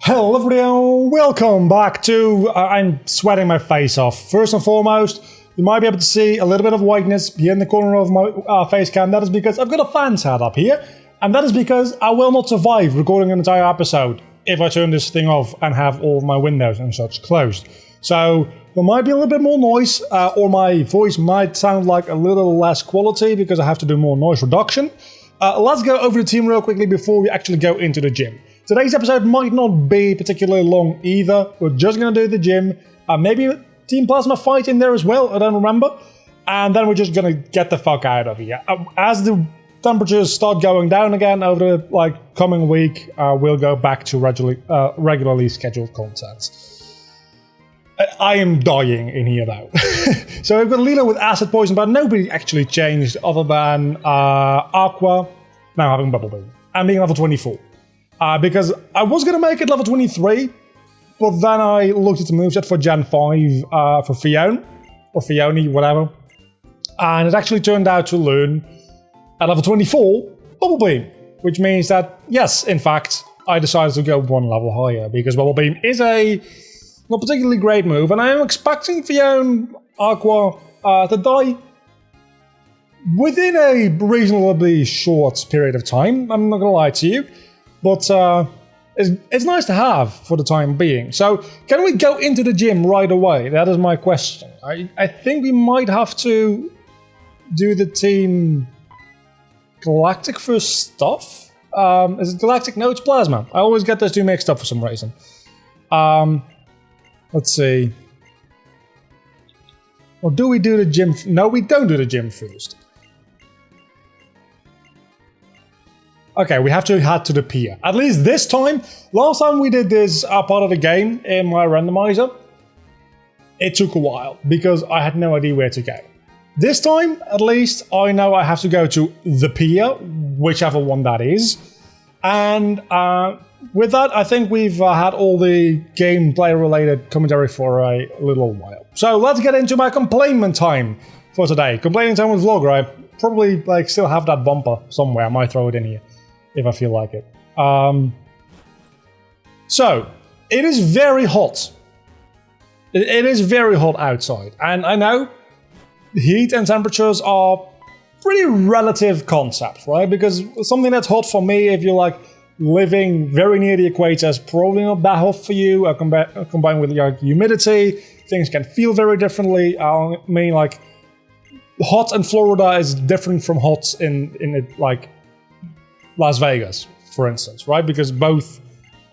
Hello everyone, welcome back to... I'm sweating my face off. First and foremost, you might be able to see a little bit of whiteness here in the corner of my face cam. That is because I've got a fan set up here, and that is because I will not survive recording an entire episode if I turn this thing off and have all of my windows and such closed. So there might be a little bit more noise, or my voice might sound like a little less quality because I have to do more noise reduction. Let's go over the team real quickly before we actually go into the gym. Today's episode might not be particularly long either. We're just going to do the gym. Maybe a Team Plasma fight in there as well, I don't remember. And then we're just going to get the fuck out of here. As the temperatures start going down again over the coming week, we'll go back to regularly scheduled content. I am dying in here though. So we've got Lilo with acid poison, but nobody actually changed other than Aqua now having Bubble Beam and being level 24. Because I was going to make it level 23, but then I looked at the moveset for Gen 5 for Fiona, or Fiona, whatever, and it actually turned out to learn at level 24 Bubble Beam, which means that, yes, in fact, I decided to go one level higher, because Bubble Beam is a not particularly great move, and I am expecting Fiona Aqua to die within a reasonably short period of time. I'm not going to lie to you. But it's nice to have for the time being. So, can we go into the gym right away? That is my question. I think we might have to do the Team Galactic first stuff. Is it Galactic? No, it's Plasma. I always get those two mixed up for some reason. Let's see. Or do we do the gym? No, we don't do the gym first. Okay, we have to head to the pier. At least this time. Last time we did this part of the game in my randomizer, it took a while because I had no idea where to go. This time, at least, I know I have to go to the pier, whichever one that is. And with that, I think we've had all the gameplay-related commentary for a little while. So let's get into my complainment time for today. Complaining time with Vlogger. I probably still have that bumper somewhere. I might throw it in here if I feel like it. So, it is very hot. It is very hot outside. And I know heat and temperatures are pretty relative concepts, right? Because something that's hot for me, if you're living very near the equator, is probably not that hot for you. Combined with humidity, things can feel very differently. I mean, hot in Florida is different from hot in Las Vegas, for instance, right? Because both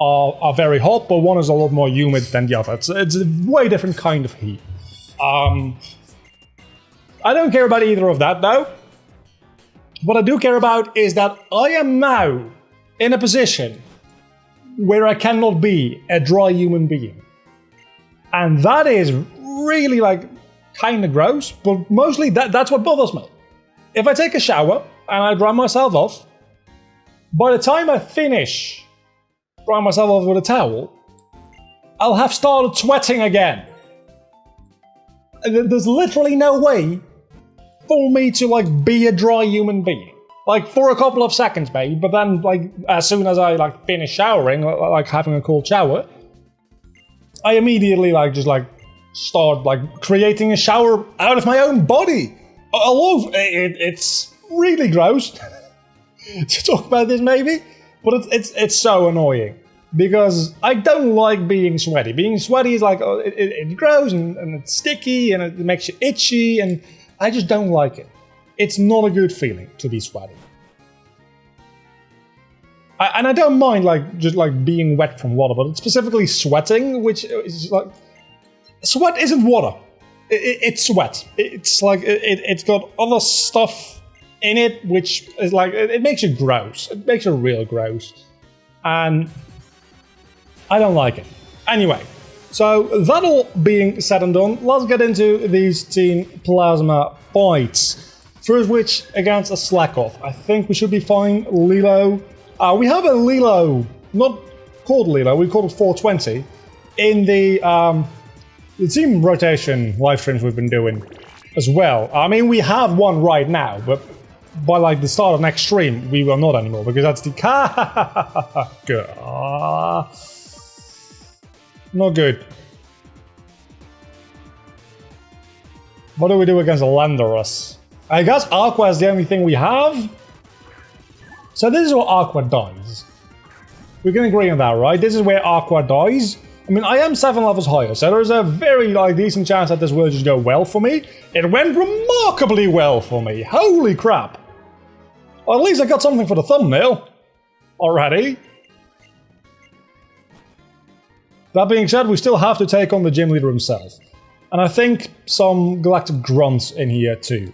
are very hot, but one is a lot more humid than the other. It's a way different kind of heat. I don't care about either of that, though. What I do care about is that I am now in a position where I cannot be a dry human being. And that is really, kind of gross, but mostly that's what bothers me. If I take a shower and I dry myself off, by the time I finish drying myself off with a towel, I'll have started sweating again. There's literally no way for me to be a dry human being. For a couple of seconds maybe, but then as soon as I finish showering, having a cold shower, I immediately start creating a shower out of my own body. It's really gross to talk about this maybe, but it's so annoying because I don't like being sweaty. Being sweaty is it's gross and it's sticky and it makes you itchy, and I just don't like it. It's not a good feeling to be sweaty. And I don't mind just being wet from water, but it's specifically sweating, which is sweat isn't water. It's sweat. It's it's got other stuff in it, which is it makes you gross. It makes you real gross. And I don't like it. Anyway, so that all being said and done, let's get into these Team Plasma fights. First which against a Slackoff. I think we should be fine. Lilo. We have a Lilo, not called Lilo, we call it 420, in the team rotation live streams we've been doing as well. I mean, we have one right now, but by the start of next stream, we will not anymore, because that's the Not good. What do we do against Landorus? I guess Aqua is the only thing we have. So this is where Aqua dies. We can agree on that, right? This is where Aqua dies. I mean, I am 7 levels higher, so there's a very decent chance that this will just go well for me. It went remarkably well for me. Holy crap. Well, at least I got something for the thumbnail already. That being said, we still have to take on the gym leader himself. And I think some galactic grunts in here too.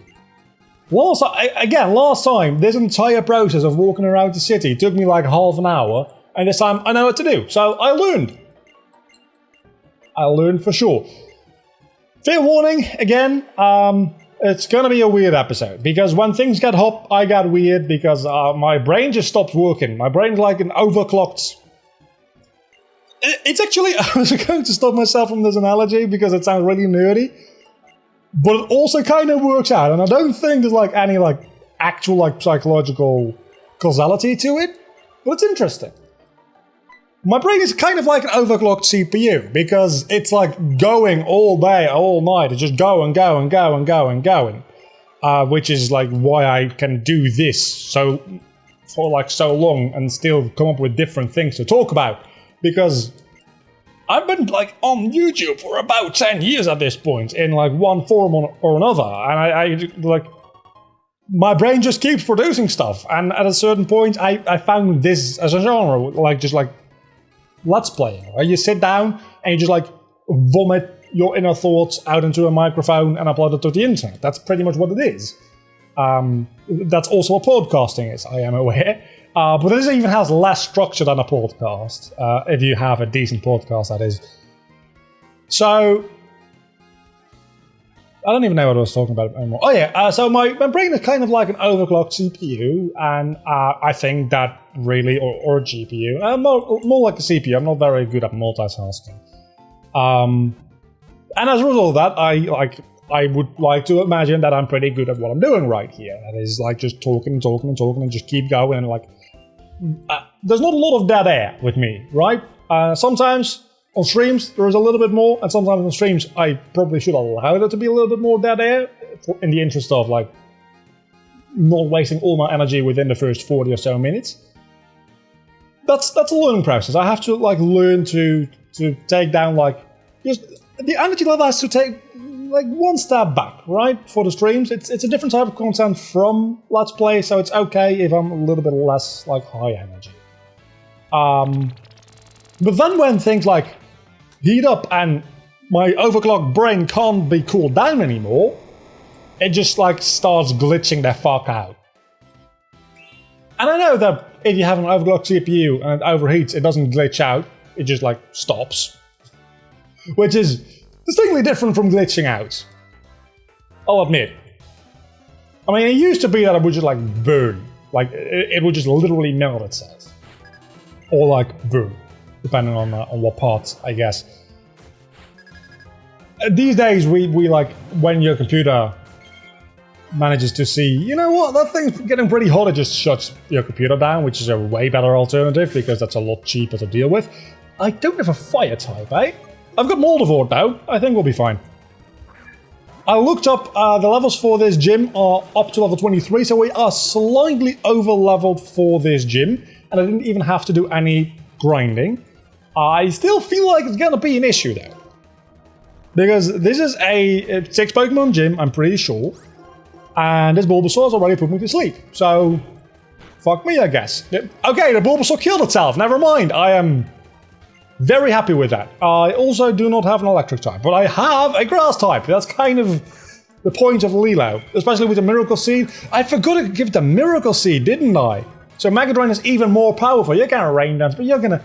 Last time, this entire process of walking around the city took me like half an hour, and this time I know what to do, so I learned. I learned for sure. Fair warning, again, it's gonna be a weird episode, because when things get hot, I got weird, because my brain just stops working. My brain's like an overclocked... It's actually, I was going to stop myself from this analogy because it sounds really nerdy, but it also kind of works out, and I don't think there's like any like actual like psychological causality to it, but it's interesting. My brain is kind of like an overclocked CPU because it's like going all day, all night. It's just going, which is like why I can do this for like so long and still come up with different things to talk about. Because I've been like on YouTube for about 10 years at this point in like one form or another, and I like my brain just keeps producing stuff, and at a certain point I found this as a genre, like just like let's playing, right? You sit down and you just like vomit your inner thoughts out into a microphone and upload it to the internet. That's pretty much what it is. That's also what podcasting is, I am aware. But this even has less structure than a podcast, if you have a decent podcast, that is. So, I don't even know what I was talking about anymore. Oh yeah, so my brain is kind of like an overclocked CPU, and I think that really, or a GPU, more like a CPU. I'm not very good at multitasking. And as a result of that, I would like to imagine that I'm pretty good at what I'm doing right here. That is like just talking and just keep going, and like there's not a lot of dead air with me, right? Sometimes on streams there is a little bit more, and sometimes on streams I probably should allow there to be a little bit more dead air in the interest of like not wasting all my energy within the first 40 or so minutes. That's a learning process. I have to like learn to take down like just the energy level has to take like one step back, right? For the streams, it's a different type of content from Let's Play, so it's okay if I'm a little bit less like high energy. But then when things like heat up and my overclocked brain can't be cooled down anymore, it just like starts glitching the fuck out. And I know that if you have an overclocked CPU and it overheats, it doesn't glitch out, it just like stops. Which is distinctly different from glitching out, I'll admit. I mean, it used to be that it would just like burn. Like, it would just literally melt itself. Or like burn, depending on what part, I guess. These days, we like, when your computer manages to see, you know what, that thing's getting pretty hot, it just shuts your computer down, which is a way better alternative, because that's a lot cheaper to deal with. I don't have a fire type, eh? I've got Moldavort now. I think we'll be fine. I looked up the levels for this gym are up to level 23, so we are slightly over leveled for this gym, and I didn't even have to do any grinding. I still feel like it's gonna be an issue though, because this is a 6 Pokemon gym, I'm pretty sure, and this Bulbasaur's already put me to sleep, so fuck me, I guess. Okay, the Bulbasaur killed itself, never mind, I am very happy with that. I also do not have an electric type, but I have a grass type. That's kind of the point of Lilo, especially with the Miracle Seed. I forgot to give the Miracle Seed, didn't I? So Mega Drain is even more powerful. You're gonna Rain Dance, but you're gonna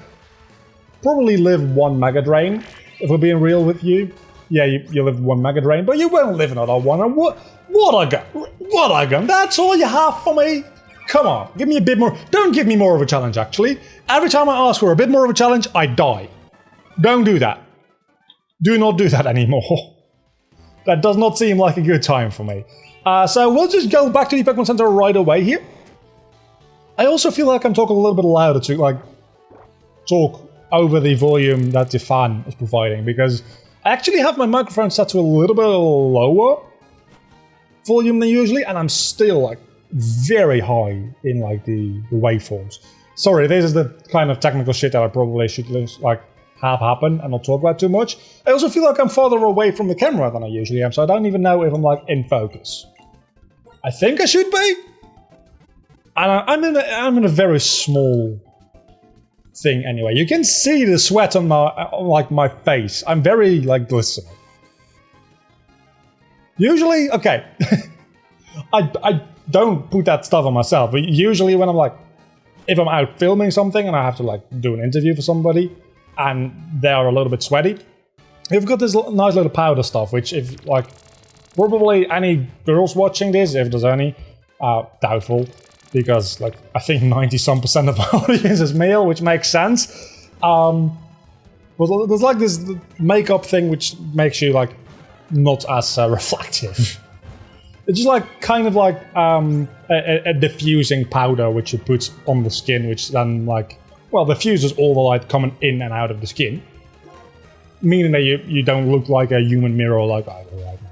probably live one Mega Drain, if we're being real with you. Yeah, you lived one Mega Drain, but you won't live another one. And what a gun. That's all you have for me? Come on, give me a bit more. Don't give me more of a challenge, actually. Every time I ask for a bit more of a challenge, I die. Don't do that. Do not do that anymore. That does not seem like a good time for me. So we'll just go back to the Pokemon Center right away here. I also feel like I'm talking a little bit louder to, like, talk over the volume that the fan is providing, because I actually have my microphone set to a little bit lower volume than usually, and I'm still like very high in like the waveforms. Sorry, this is the kind of technical shit that I probably should like have happen and not talk about too much. I also feel like I'm farther away from the camera than I usually am, so I don't even know if I'm like in focus. I think I should be. And I'm in a very small thing anyway. You can see the sweat on my face. I'm very like glistening. Usually, okay, I don't put that stuff on myself, but usually when I'm like, if I'm out filming something and I have to like do an interview for somebody and they are a little bit sweaty, we've got this nice little powder stuff, which if like, probably any girls watching this, if there's any, doubtful, because like, I think 90% of my audience is male, which makes sense. But there's like this makeup thing which makes you like, not as reflective. It's just like kind of like a diffusing powder which you put on the skin, which then like, well, diffuses all the light coming in and out of the skin, meaning that you don't look like a human mirror like I do right now.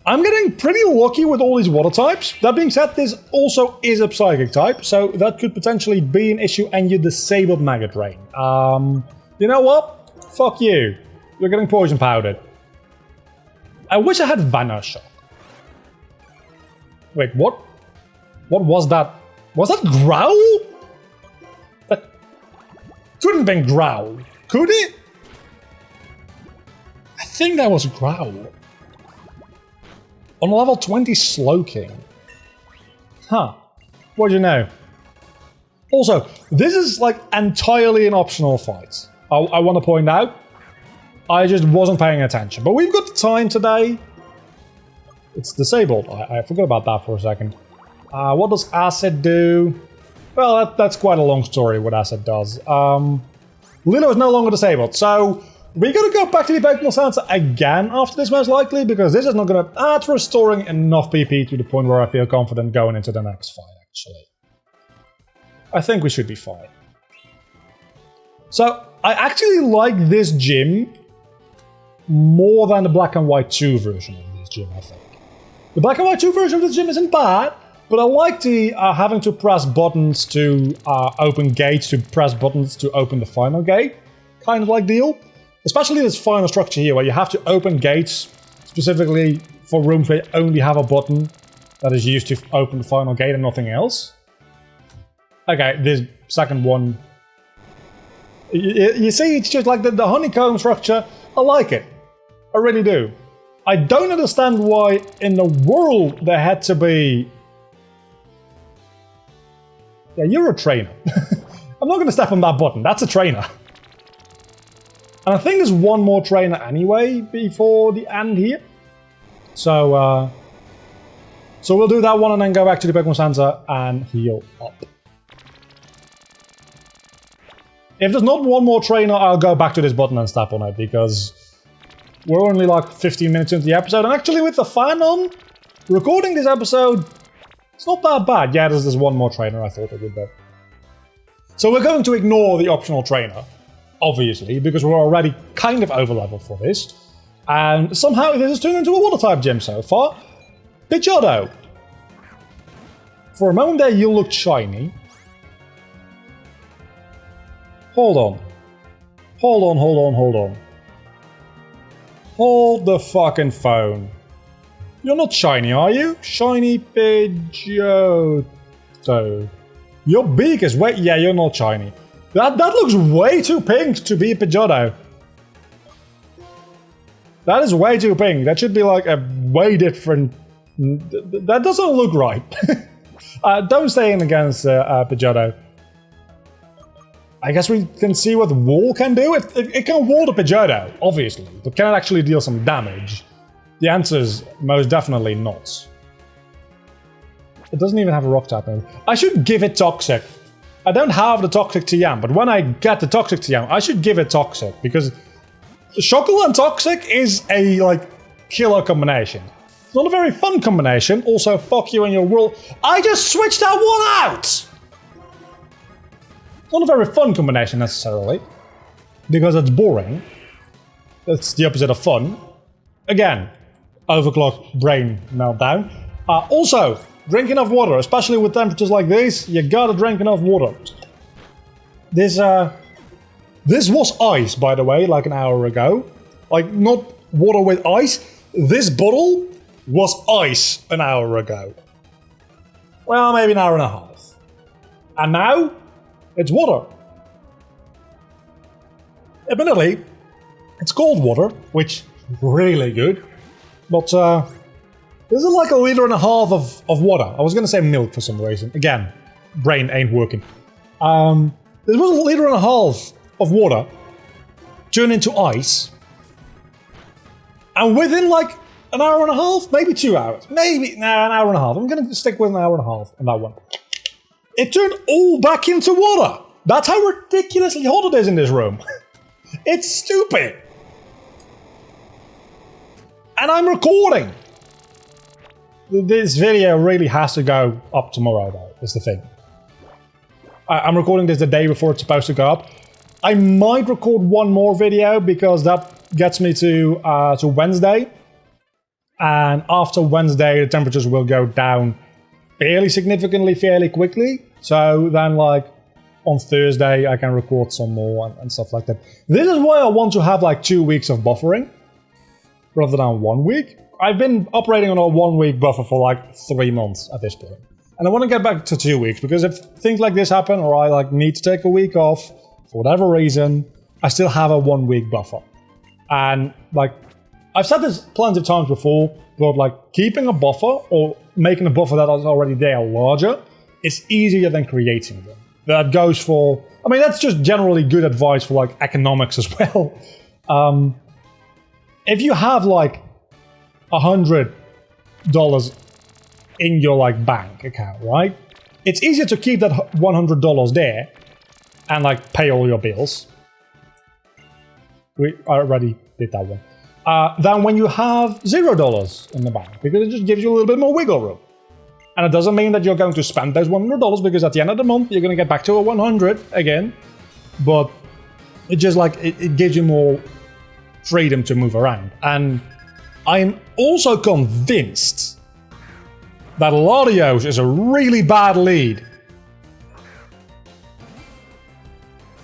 I'm getting pretty lucky with all these water types. That being said, this also is a psychic type, so that could potentially be an issue, and you disabled Mega Drain. You know what? Fuck you. You're getting poison powdered. I wish I had Vanish Shock. Wait, what? What was that? Was that Growl? That couldn't have been Growl, could it? I think that was Growl. On level 20 Slowking. Huh. What do you know? Also, this is like entirely an optional fight. I want to point out, I just wasn't paying attention. But we've got the time today. It's disabled. I forgot about that for a second. What does Acid do? Well, that's quite a long story, what Acid does. Lilo is no longer disabled, so we're gonna go back to the Pokemon Center again after this, most likely, because this is not gonna add restoring enough PP to the point where I feel confident going into the next fight, actually. I think we should be fine. So, I actually like this gym more than the Black and White 2 version of this gym, I think. The Black and White 2 version of this gym isn't bad, but I like the having to press buttons to open gates, to press buttons to open the final gate kind of like deal. Especially this final structure here, where you have to open gates specifically for rooms where you only have a button that is used to open the final gate and nothing else. Okay, this second one, you see, it's just like the honeycomb structure. I like it. I really do. I don't understand why in the world there had to be... Yeah, you're a trainer. I'm not going to step on that button. That's a trainer. And I think there's one more trainer anyway before the end here. So we'll do that one and then go back to the Pokemon Center and heal up. If there's not one more trainer, I'll go back to this button and step on it, because we're only like 15 minutes into the episode, and actually with the fan on, recording this episode, it's not that bad. Yeah, there's this one more trainer, I thought it would be. So we're going to ignore the optional trainer, obviously, because we're already kind of over-leveled for this. And somehow this has turned into a water-type gym so far. Pidgeotto. For a moment there, you looked shiny. Hold on. Hold on. Hold the fucking phone. You're not shiny, are you? Shiny Pidgeotto. Your beak is way... Yeah, you're not shiny. That looks way too pink to be a Pidgeotto. That is way too pink. That should be like a way different... That doesn't look right. Don't say anything against Pidgeotto. I guess we can see what Wall can do. It can wall the Pidgeotto, obviously, but can it actually deal some damage? The answer is most definitely not. It doesn't even have a rock type. I should give it Toxic. I don't have the Toxic TM, but when I get the Toxic TM, I should give it Toxic, because Shockle and Toxic is a, like, killer combination. It's not a very fun combination. Also, fuck you and your world. I just switched that one out! It's not a very fun combination necessarily, because it's boring. It's the opposite of fun. Again, overclock brain meltdown. Also, drink enough water, especially with temperatures like this. You gotta drink enough water. This was ice, by the way, like an hour ago. Like, not water with ice. This bottle was ice an hour ago. Well, maybe an hour and a half. And now, it's water. Admittedly, it's cold water, which is really good. But this is like a liter and a half of water. I was going to say milk for some reason. Again, brain ain't working. This was a liter and a half of water turned into ice. And within like an hour and a half, maybe 2 hours. Maybe, nah, an hour and a half. I'm going to stick with an hour and a half on that one. It turned all back into water. That's how ridiculously hot it is in this room. It's stupid. And I'm recording. This video really has to go up tomorrow, though, is the thing. I'm recording this the day before it's supposed to go up. I might record one more video because that gets me to Wednesday. And after Wednesday, the temperatures will go down fairly significantly, fairly quickly. So then, like, on Thursday, I can record some more and stuff like that. This is why I want to have, like, 2 weeks of buffering rather than 1 week. I've been operating on a 1 week buffer for, like, 3 months at this point. And I want to get back to 2 weeks, because if things like this happen, or I, like, need to take a week off, for whatever reason, I still have a 1 week buffer. And, like, I've said this plenty of times before, but, like, keeping a buffer, or making a buffer that is already there larger, is easier than creating them. That goes for... I mean, that's just generally good advice for, like, economics as well. If you have, like, $100 in your, like, bank account, right? It's easier to keep that $100 there and, like, pay all your bills. I already did that one. Than when you have $0 in the bank, because it just gives you a little bit more wiggle room. And it doesn't mean that you're going to spend those $100, because at the end of the month, you're going to get back to a 100 again. But it just, like, it gives you more freedom to move around. And I'm also convinced that Latios is a really bad lead.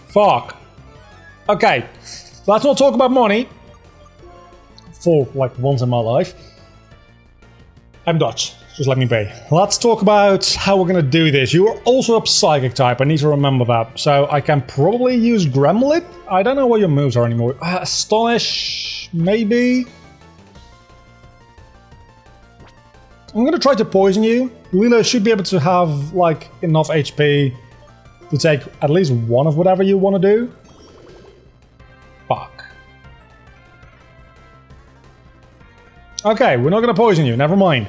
Fuck. Okay, let's not talk about money. For, like, once in my life. I'm Dutch. Just let me be. Let's talk about how we're gonna do this. You are also a psychic type. I need to remember that. So I can probably use Gremlin. I don't know what your moves are anymore. Astonish, maybe. I'm gonna try to poison you. Lilo should be able to have, like, enough HP to take at least one of whatever you want to do. Fuck. Okay, we're not gonna poison you. Never mind.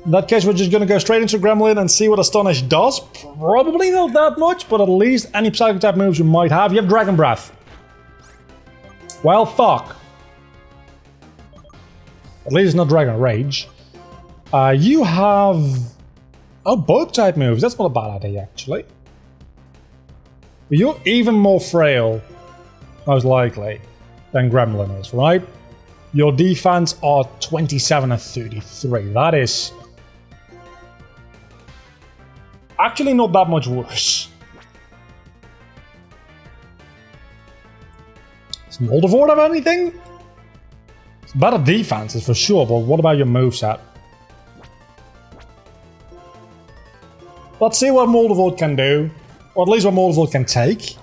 In that case, we're just gonna go straight into Gremlin and see what Astonish does. Probably not that much, but at least any Psychic type moves you might have. You have Dragon Breath. Well, fuck. At least it's not Dragon Rage. You have... Oh, both type moves. That's not a bad idea, actually. But you're even more frail, most likely, than Gremlin is, right? Your defense are 27 and 33. That is... actually not that much worse. Does Moldavort have anything? It's better defenses for sure, but what about your moveset? Let's see what Moldavort can do. Or at least what Moldavort can take.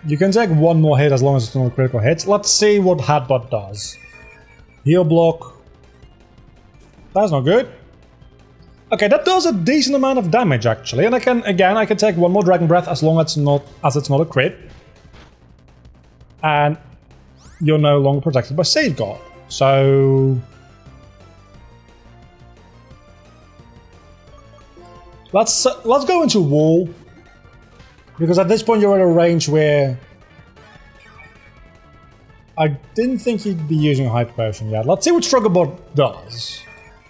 You can take one more hit as long as it's not a critical hit. Let's see what Headbutt does. Heal block. That's not good. Okay, that does a decent amount of damage actually, and I can take one more Dragon Breath as long as it's not a crit. And you're no longer protected by Safeguard. So let's go into Wall, because at this point you're at a range where I didn't think he'd be using a Hyper Potion yet. Let's see what Strugglebot does.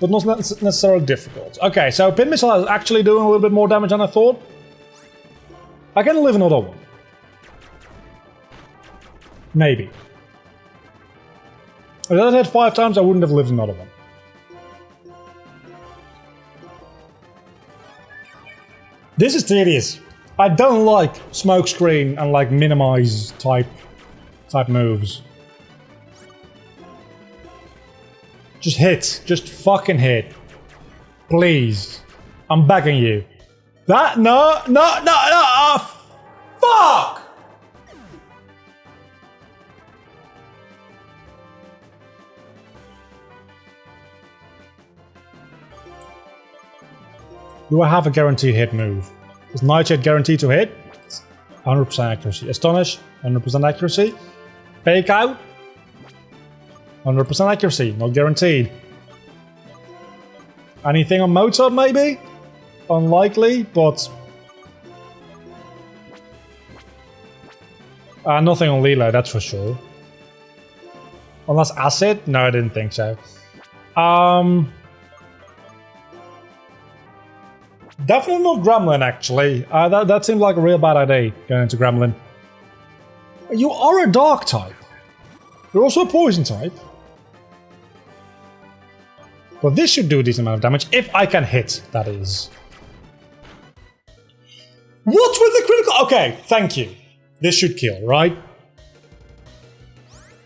but not necessarily difficult. Okay, so Pin Missile is actually doing a little bit more damage than I thought. I can live another one. Maybe. If I had hit 5 times, I wouldn't have lived another one. This is tedious. I don't like smokescreen and like minimize type moves. Just hit. Just fucking hit. Please. I'm begging you. That? No. Oh, fuck! Do I have a guaranteed hit move? Is Nightshade guaranteed to hit? 100% accuracy. Astonish, 100% accuracy. Fake Out, 100% accuracy, not guaranteed. Anything on Mozart maybe? Unlikely, but... nothing on Lilo, that's for sure. Unless Acid? No, I didn't think so. Definitely not Gremlin, actually. That seemed like a real bad idea, going into Gremlin. You are a Dark type. You're also a Poison type. But this should do a decent amount of damage, if I can hit, that is. What's with the critical? Okay, thank you. This should kill, right?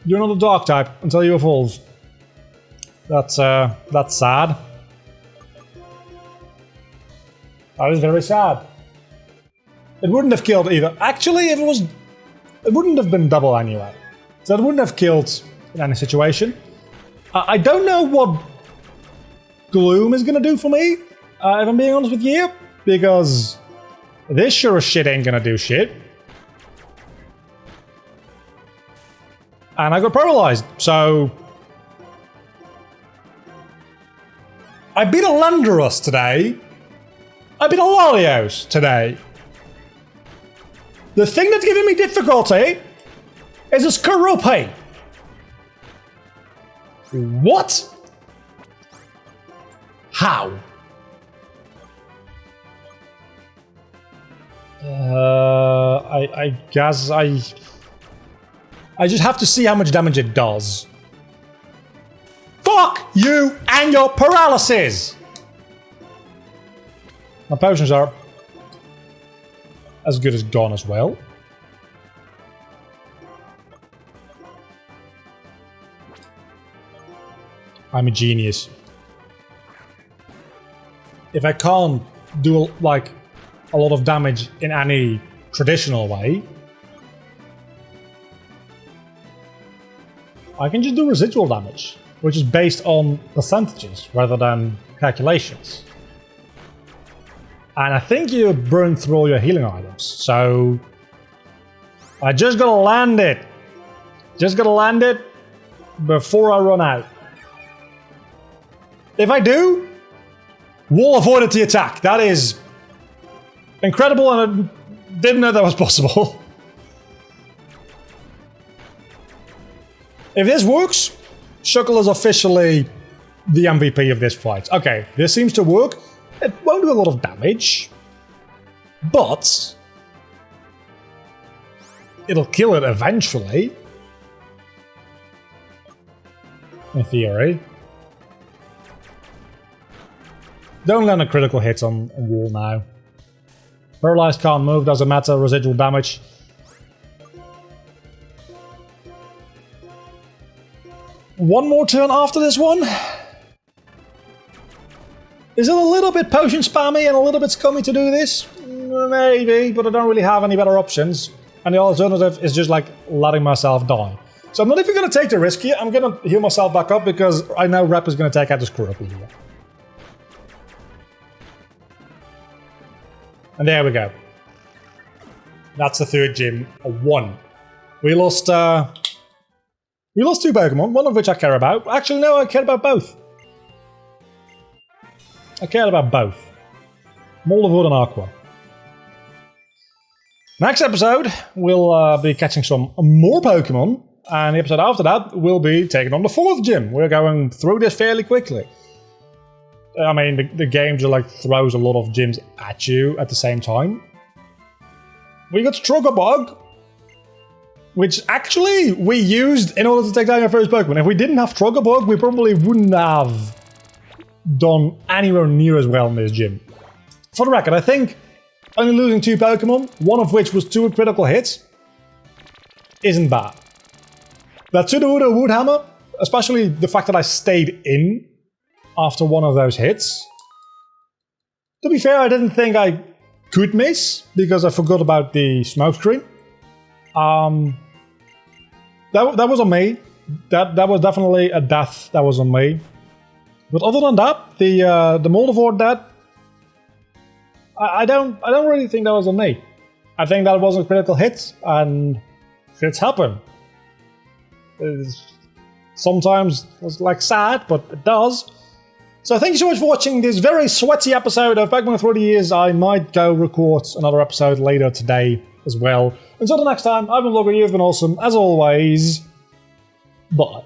You're not a Dark type until you evolve. That's sad. That is very sad. It wouldn't have killed either. Actually, if it was... It wouldn't have been double anyway. So it wouldn't have killed in any situation. I don't know what Gloom is going to do for me, if I'm being honest with you. Because this sure as shit ain't going to do shit. And I got paralyzed, so... I beat a Landorus today. I beat a Larios today. The thing that's giving me difficulty is a Skorupi. What? How? I guess I just have to see how much damage it does. Fuck you and your paralysis! My potions are as good as gone as well. I'm a genius. If I can't do like a lot of damage in any traditional way, I can just do residual damage, which is based on percentages rather than calculations. And I think you burn through all your healing items, so I just gotta land it. Just gotta land it before I run out. If I do, wall avoided the attack. That is incredible, and I didn't know that was possible. If this works, Shuckle is officially the MVP of this fight. Okay, this seems to work. It won't do a lot of damage, but it'll kill it eventually. In theory. Don't land a critical hit on wall now. Paralyzed can't move, doesn't matter, residual damage. One more turn after this one? Is it a little bit potion spammy and a little bit scummy to do this? Maybe, but I don't really have any better options. And the alternative is just like letting myself die. So I'm not even going to take the risk here. I'm going to heal myself back up because I know Rep is going to take out the Skorupi here. And there we go. That's the third gym. A 1. We lost 2 Pokemon, one of which I care about. Actually, no, I care about both. I care about both. Molivore and Aqua. Next episode, we'll be catching some more Pokemon. And the episode after that, we'll be taking on the 4th gym. We're going through this fairly quickly. I mean, the game just like throws a lot of gyms at you at the same time. We got Strugglebug, which actually we used in order to take down our first Pokemon. If we didn't have Strugglebug, we probably wouldn't have done anywhere near as well in this gym. For the record, I think only losing 2 Pokemon, one of which was 2 critical hits, isn't bad. That Sudowoodo Wood Hammer, especially the fact that I stayed in after one of those hits. To be fair, I didn't think I could miss because I forgot about the smoke screen. That was on me. That was definitely a death that was on me. But other than that, the Molivore death, I don't really think that was on me. I think that was a critical hit, and hits happen. Sometimes it's like sad, but it does. So thank you so much for watching this very sweaty episode of Pokemon Through the Years. I might go record another episode later today as well. Until the next time, I've been Vlogger, you've been awesome. As always, bye.